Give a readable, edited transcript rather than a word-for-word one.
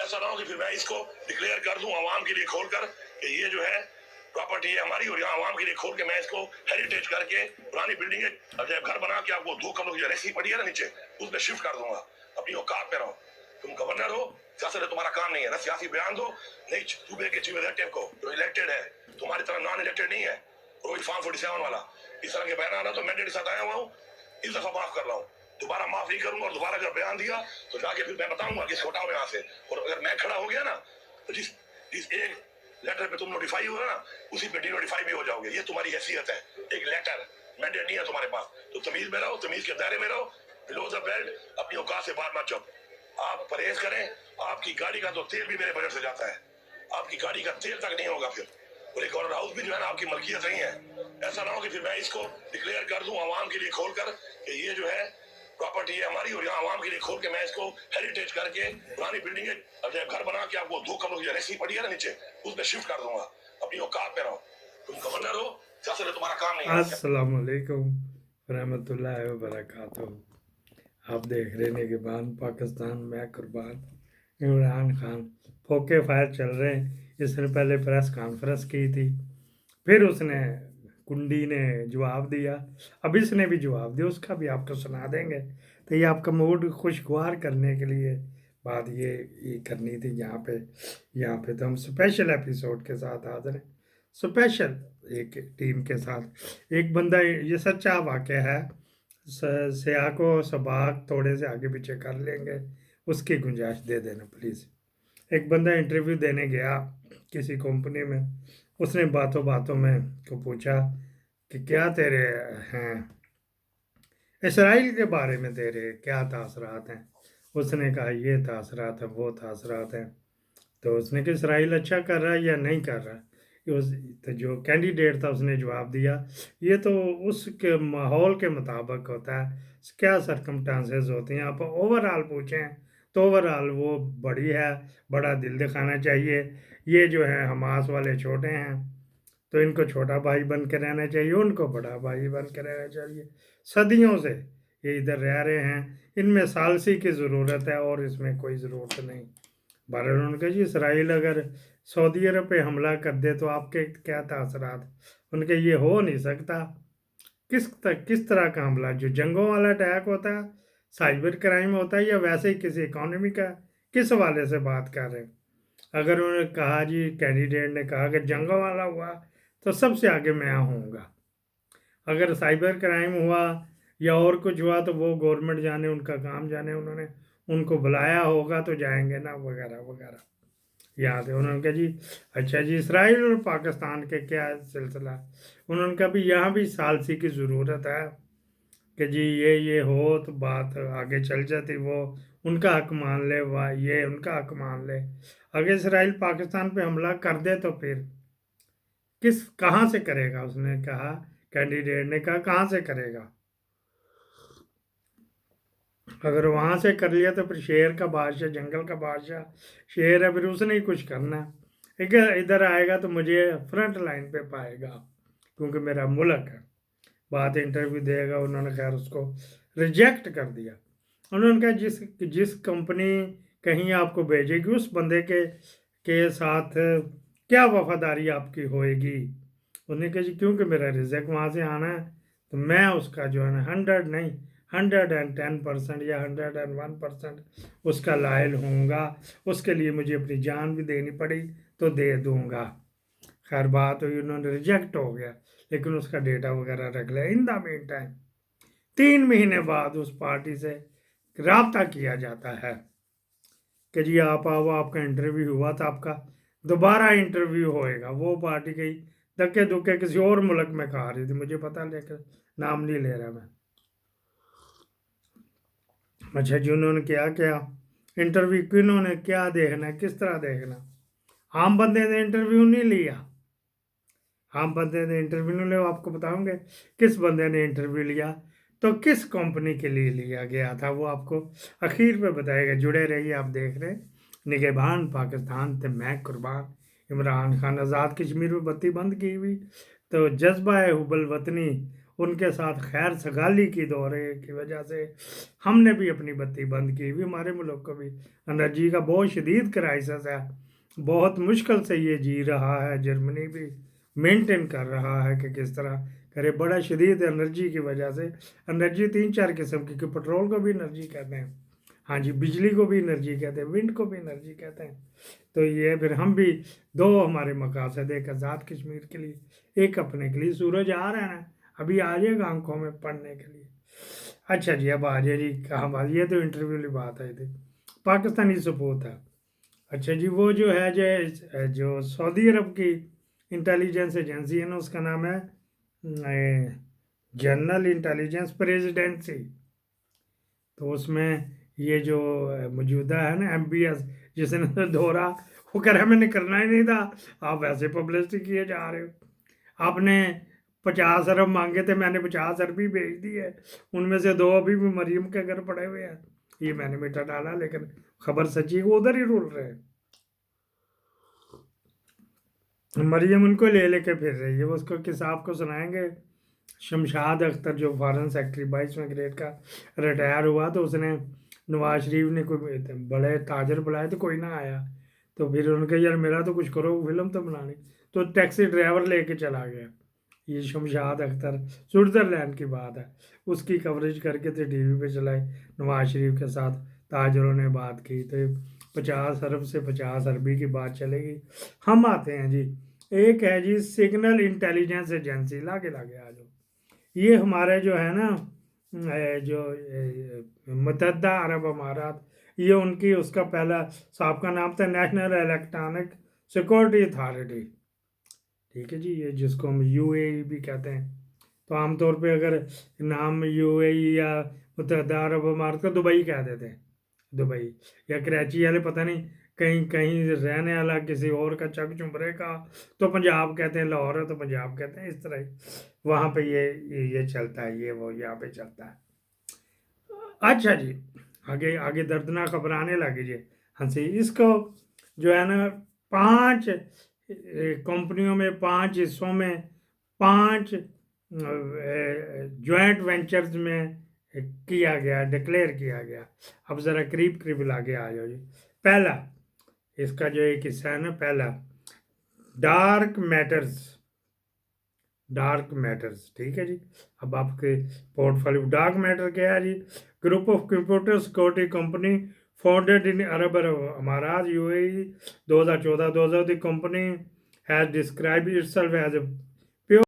ऐसा ना हो कि फिर मैं इसको डिक्लेयर कर दूं आवाम के लिए खोल कर कि ये जो है प्रॉपर्टी है हमारी, और यहाँ आवाम के लिए खोल के मैं इसको हेरिटेज करके पुरानी बिल्डिंग है घर बना के आपको 2 कमरों की जो रेसी पड़ी है ना नीचे, उसमें शिफ्ट कर दूंगा। अपनी औकात पे रहो, तुम गवर्नर हो, सियासत है तुम्हारा काम नहीं है ना सियासी बयान दो, नहीं सूबे के चीफ एग्जीक्यूटिव को जो इलेक्टेड है, तुम्हारी तरह नॉन इलेक्टेड नहीं है रोहित फार्म 47 वाला, इस तरह के बयान आना तो मैंडेट के साथ आया हुआ हूँ, इस दफा माफ कर रहा हूँ, दोबारा माफ नहीं करूंगा। और दोबारा अगर बयान दिया तो जाके फिर मैं बताऊंगा कि हटाओ यहाँ से, और अगर मैं खड़ा हो गया ना तो जिस जिस एक लेटर पे तुम नोटिफाई हुआ ना उसी पे डी नोटिफाई भी हो जाओगे। ये तुम्हारी हैसियत है, एक लेटर मैंडेट नहीं है तुम्हारे पास, तो तमीज में रहो, तमीज के दायरे में रहो, बिलो द बेल्ट, अपनी औकात से बाहर मत जाओ। आप परहेज करें, आपकी गाड़ी का तो तेल भी मेरे बजट से जाता है, आपकी गाड़ी का तेल तक नहीं होगा फिर, और एक और हाउस भी जो है ना आपकी मलकियत नहीं है। ऐसा ना हो कि फिर मैं इसको डिक्लेयर कर दूं आवाम के लिए खोल कर कि ये जो है प्रॉपर्टी है हमारी, और यहाँ आवाम के लिए खोल के मैं इसको हेरिटेज करके पुरानी बिल्डिंग है घर बना के आपको 2 कमरों की रेसी पड़ी है ना नीचे, उसमें शिफ्ट कर दूंगा। अपनी औकात पे रहो, तुम गवर्नर हो, सियासत है तुम्हारा काम नहीं है। अस्सलाम वालेकुम रहमतुल्लाहि व बरकातहू। आप देख रहे हैं कि बान पाकिस्तान में कुर्बान इमरान खान फोके फायर चल रहे हैं। इसने पहले प्रेस कॉन्फ्रेंस की थी, फिर उसने कुंडी ने जवाब दिया, अब इसने भी जवाब दिया, उसका भी आपको सुना देंगे। तो ये आपका मूड खुशगवार करने के लिए बात ये करनी थी। यहाँ पे तो हम स्पेशल एपिसोड के साथ हाजिर हैं, स्पेशल एक टीम के साथ। एक बंदा, ये सच्चा वाक़या है, सियाह को सबाक थोड़े से आगे पीछे कर लेंगे, उसकी गुंजाइश दे देना प्लीज़। एक बंदा इंटरव्यू देने गया किसी कंपनी में, उसने बातों बातों में को पूछा कि क्या तेरे हैं इसराइल के बारे में, तेरे क्या तासरात हैं। उसने कहा ये तासरात हैं, वो तासरात हैं। तो उसने कहा इसराइल अच्छा कर रहा है या नहीं कर रहा है। उस तो जो कैंडिडेट था उसने जवाब दिया ये तो उसके माहौल के मुताबिक होता है, क्या सरकमस्टांसेस होते हैं। आप ओवरऑल पूछें तो ओवरऑल वो बड़ी है, बड़ा दिल दिखाना चाहिए। ये जो है हमास वाले छोटे हैं तो इनको छोटा भाई बन के रहना चाहिए, उनको बड़ा भाई बन के रहना चाहिए। सदियों से ये इधर रह रहे हैं, इनमें सालसी की ज़रूरत है और इसमें कोई ज़रूरत नहीं। भारत उन्होंने कहा जी इसराइल अगर सऊदी अरब पे हमला कर दे तो आपके क्या तासरात। उनके ये हो नहीं सकता। किस तरह का हमला, जो जंगों वाला अटैक होता है, साइबर क्राइम होता है, या वैसे ही किसी इकोनॉमी का, किस वाले से बात कर रहे हैं। अगर उन्होंने कहा जी, कैंडिडेट ने कहा कि जंगों वाला हुआ तो सबसे आगे मैं होऊंगा, अगर साइबर क्राइम हुआ या और कुछ हुआ तो वो गवर्नमेंट जाने, उनका काम जाने, उन्होंने उनको बुलाया होगा तो जाएंगे ना, वगैरह वगैरह। यहाँ थे उन्होंने कहा जी अच्छा जी इसराइल और पाकिस्तान के क्या सिलसिला। उन्होंने कहा भी यहाँ भी सालसी की ज़रूरत है कि जी ये हो तो बात आगे चल जाती, वो उनका हक मान ले, वाह ये उनका हक मान ले। अगर इसराइल पाकिस्तान पे हमला कर दे तो फिर कहाँ से करेगा। उसने कहा, कैंडिडेट ने कहा कहाँ से करेगा। अगर वहाँ से कर लिया तो फिर शेर का बादशाह, जंगल का बादशाह शेर है, फिर उसने ही कुछ करना है। इधर आएगा तो मुझे फ्रंट लाइन पे पाएगा क्योंकि मेरा मुल्क है। बात इंटरव्यू देगा, उन्होंने खैर उसको रिजेक्ट कर दिया। उन्होंने कहा जिस कंपनी कहीं आपको भेजेगी उस बंदे के साथ क्या वफादारी आपकी होएगी। उन्होंने कहा जी क्योंकि मेरा रिजेक्ट वहाँ से आना है तो मैं उसका जो है ना 100 नहीं 110% या 101% उसका लायल होऊंगा, उसके लिए मुझे अपनी जान भी देनी पड़ी तो दे दूंगा। खैर बात हुई, उन्होंने रिजेक्ट हो गया, लेकिन उसका डेटा वगैरह रख लिया। इन द मीन टाइम 3 महीने बाद उस पार्टी से रब्ता किया जाता है कि जी आप आओ, आपका इंटरव्यू हुआ था, आपका दोबारा इंटरव्यू होएगा। वो पार्टी गई धक्के धुक्के किसी और मुल्क में खा रही थी, मुझे पता, लेकर नाम नहीं ले रहा मैं। अच्छा जी, उन्होंने क्या क्या इंटरव्यू, किन्होंने क्या देखना, किस तरह देखना। आम बंदे ने इंटरव्यू नहीं लिया, आम बंदे ने इंटरव्यू नहीं लिया। आपको बताऊंगे किस बंदे ने इंटरव्यू लिया तो किस कंपनी के लिए लिया गया था, वो आपको आखिर पे बताएगा। जुड़े रहिए, आप देख रहे निगहबान पाकिस्तान ते मैं कुर्बान इमरान खान। आज़ाद कश्मीर में बत्ती बंद की हुई तो जज्बा है हुबल वतनी ان کے ساتھ خیر سگالی کی دورے کی وجہ سے ہم نے بھی اپنی بتی بند کی ہوئی. ہمارے ملک کو بھی انرجی کا بہت شدید کرائسس ہے, بہت مشکل سے یہ جی رہا ہے. جرمنی بھی مینٹین کر رہا ہے کہ کس طرح کرے, بڑا شدید انرجی کی وجہ سے. انرجی 3-4 قسم کی, کہ پٹرول کو بھی انرجی کہتے ہیں, ہاں جی, بجلی کو بھی انرجی کہتے ہیں, ونڈ کو بھی انرجی کہتے ہیں. تو یہ پھر ہم بھی دو ہمارے مقاصد, ایک آزاد کشمیر کے لیے, ایک اپنے کے لیے. سورج آ رہا ہے نا, ابھی آ جائے گا آنکھوں میں پڑھنے کے لیے. اچھا جی, اب آ جائے جی کہاں بات, یہ تو انٹرویو والی بات آئی تھی, پاکستانی سپوت ہے. اچھا جی, وہ جو ہے جو سعودی عرب کی انٹیلیجنس ایجنسی ہے نا, اس کا نام ہے جنرل انٹیلیجنس پریزیڈنسی. تو اس میں یہ جو موجودہ ہے نا MBS, جس نے دورہ, وہ کہہ رہا ہے میں نے کرنا ہی نہیں تھا, آپ ایسے پبلسٹی کیے جا رہے ہو. آپ نے 50 ارب مانگے تھے, میں نے 50 ارب ہی بھیج دی ہے, ان میں سے 2 ابھی بھی مریم کے گھر پڑے ہوئے ہیں. یہ میں نے میٹھا ڈالا, لیکن خبر سچی وہ ادھر ہی رول رہے ہیں. مریم ان کو لے کے پھر رہی ہے. وہ اس کو کساب کو سنائیں گے. شمشاد اختر جو فارن سیکٹری 22ویں گریڈ کا ریٹائر ہوا, تو اس نے نواز شریف نے کوئی بڑے تاجر بلائے تو کوئی نہ آیا, تو پھر ان کے یار میرا تو کچھ کرو, فلم تو بنانی, تو ٹیکسی ڈرائیور لے کے چلا گیا. یہ شمشاد اختر, سوئٹزرلینڈ کی بات ہے, اس کی کوریج کر کے تو ٹی وی پہ چلائی. نواز شریف کے ساتھ تاجروں نے بات کی, تو 50 ارب سے 50 اربی کی بات چلے گی. ہم آتے ہیں جی, ایک ہے جی سگنل انٹیلیجنس ایجنسی, لاگے آ جاؤ. یہ ہمارے جو ہے نا جو متحدہ عرب امارات, یہ ان کی اس کا پہلا سابقہ نام تھا نیشنل الیکٹرانک سیکورٹی اتھارٹی. ٹھیک ہے جی, یہ جس کو ہم UAE بھی کہتے ہیں. تو عام طور پہ اگر نام UAE یا متحدہ عرب امارات کا دبئی کہہ دیتے ہیں, دبئی یا کراچی والے پتہ نہیں کہیں رہنے والا کسی اور کا چک چمبرے کا تو پنجاب کہتے ہیں, لاہور ہے تو پنجاب کہتے ہیں. اس طرح وہاں پہ یہ چلتا ہے, یہ وہ یہاں پہ چلتا ہے. اچھا جی, آگے دردناک خبر آنے لگی جی. ہنسی, اس کو جو ہے نا 5 کمپنیوں میں, 5 حصوں میں, 5 جوائنٹ وینچرز میں کیا گیا, ڈکلیئر کیا گیا. اب ذرا قریب لاگے آ جاؤ جی. پہلا اس کا جو ایک حصہ ہے نا, پہلا ڈارک میٹرز, ٹھیک ہے جی. اب آپ کے پورٹ فولیو, ڈارک میٹر کیا ہے جی؟ Group of computer security company founded in عرب امارات UAE 2014. The company has described itself as a